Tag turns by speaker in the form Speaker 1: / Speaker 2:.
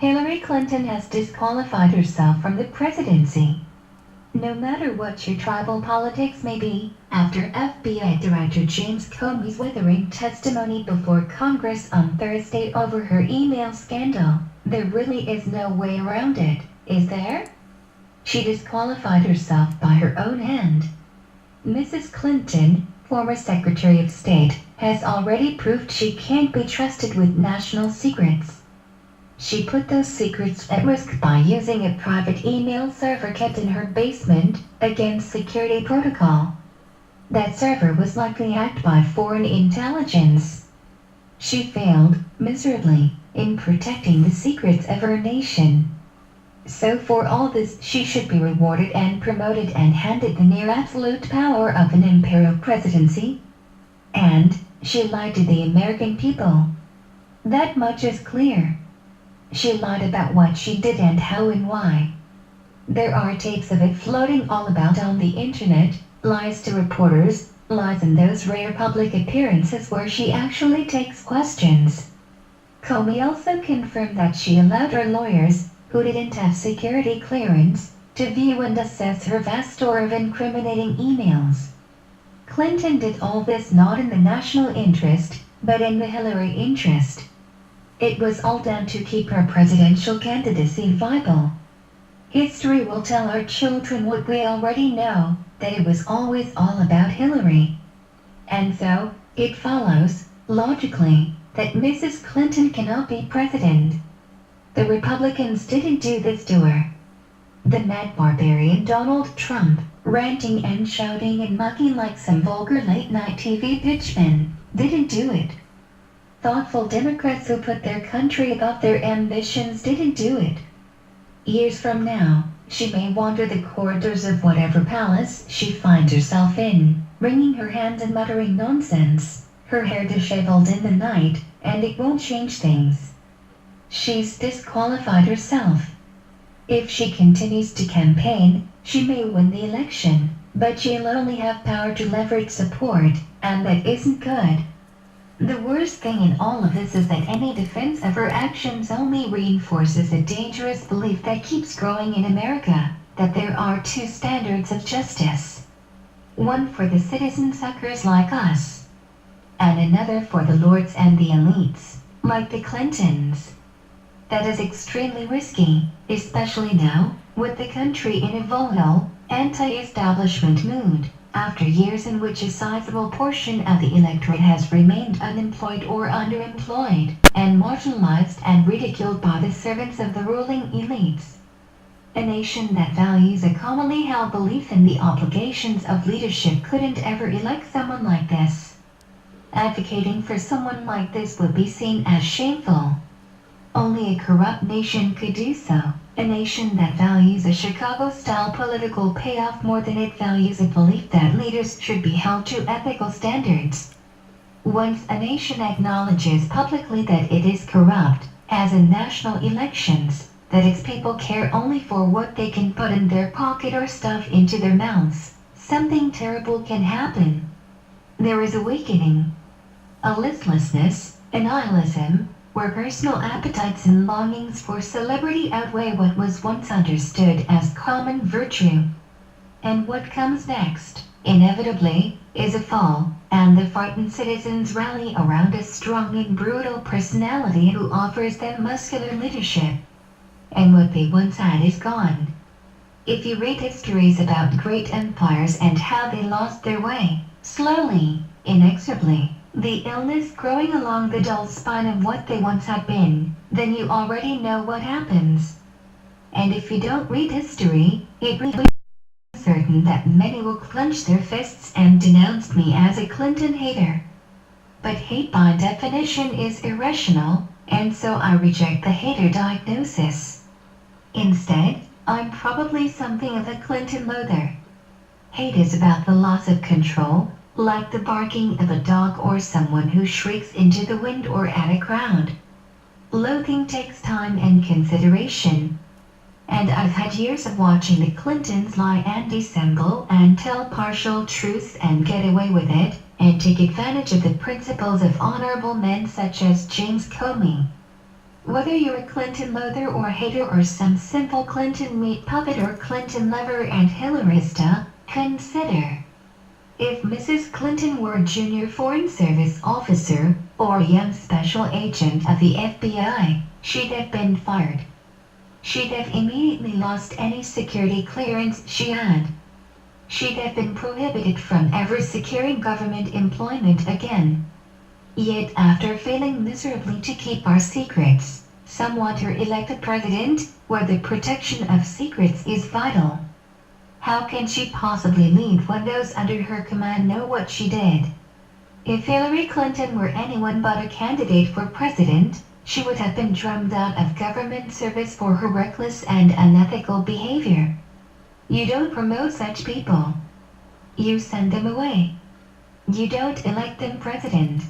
Speaker 1: Hillary Clinton has disqualified herself from the presidency. No matter what your tribal politics may be, after FBI Director James Comey's withering testimony before Congress on Thursday over her email scandal, there really is no way around it, is there? She disqualified herself by her own hand. Mrs. Clinton, former Secretary of State, has already proved she can't be trusted with national secrets. She put those secrets at risk by using a private email server kept in her basement against security protocol. That server was likely hacked by foreign intelligence. She failed, miserably, in protecting the secrets of her nation. So for all this she should be rewarded and promoted and handed the near absolute power of an imperial presidency. And she lied to the American people. That much is clear. She lied about what she did and how and why. There are tapes of it floating all about on the internet, lies to reporters, lies in those rare public appearances where she actually takes questions. Comey also confirmed that she allowed her lawyers, who didn't have security clearance, to view and assess her vast store of incriminating emails. Clinton did all this not in the national interest, but in the Hillary interest. It was all done to keep her presidential candidacy viable. History will tell our children what we already know, that it was always all about Hillary. And so, it follows, logically, that Mrs. Clinton cannot be president. The Republicans didn't do this to her. The mad barbarian Donald Trump, ranting and shouting and mucking like some vulgar late-night TV pitchman, didn't do it. Thoughtful Democrats who put their country above their ambitions didn't do it. Years from now, she may wander the corridors of whatever palace she finds herself in, wringing her hands and muttering nonsense, her hair disheveled in the night, and it won't change things. She's disqualified herself. If she continues to campaign, she may win the election, but she'll only have power to leverage support, and that isn't good. The worst thing in all of this is that any defense of her actions only reinforces a dangerous belief that keeps growing in America, that there are two standards of justice. One for the citizen suckers like us, and another for the lords and the elites, like the Clintons. That is extremely risky, especially now, with the country in a volatile, anti-establishment mood, after years in which a sizable portion of the electorate has remained unemployed or underemployed, and marginalized and ridiculed by the servants of the ruling elites. A nation that values a commonly held belief in the obligations of leadership couldn't ever elect someone like this. Advocating for someone like this would be seen as shameful. Only a corrupt nation could do so, a nation that values a Chicago-style political payoff more than it values a belief that leaders should be held to ethical standards. Once a nation acknowledges publicly that it is corrupt, as in national elections, that its people care only for what they can put in their pocket or stuff into their mouths, something terrible can happen. There is awakening, a listlessness, a nihilism, where personal appetites and longings for celebrity outweigh what was once understood as common virtue. And what comes next, inevitably, is a fall, and the frightened citizens rally around a strong and brutal personality who offers them muscular leadership. And what they once had is gone. If you read histories about great empires and how they lost their way, slowly, inexorably, the illness growing along the dull spine of what they once had been, then you already know what happens. And if you don't read history, it really is certain that many will clench their fists and denounce me as a Clinton hater. But hate by definition is irrational, and so I reject the hater diagnosis. Instead, I'm probably something of a Clinton loather. Hate is about the loss of control, like the barking of a dog or someone who shrieks into the wind or at a crowd. Loathing takes time and consideration. And I've had years of watching the Clintons lie and dissemble and tell partial truths and get away with it, and take advantage of the principles of honorable men such as James Comey. Whether you're a Clinton loather or hater or some simple Clinton meat puppet or Clinton lover and Hillarista, consider. If Mrs. Clinton were a junior Foreign Service officer or a young special agent of the FBI, she'd have been fired. She'd have immediately lost any security clearance she had. She'd have been prohibited from ever securing government employment again. Yet after failing miserably to keep our secrets, some want her elected president, where the protection of secrets is vital. How can she possibly lead when those under her command know what she did? If Hillary Clinton were anyone but a candidate for president, she would have been drummed out of government service for her reckless and unethical behavior. You don't promote such people. You send them away. You don't elect them president.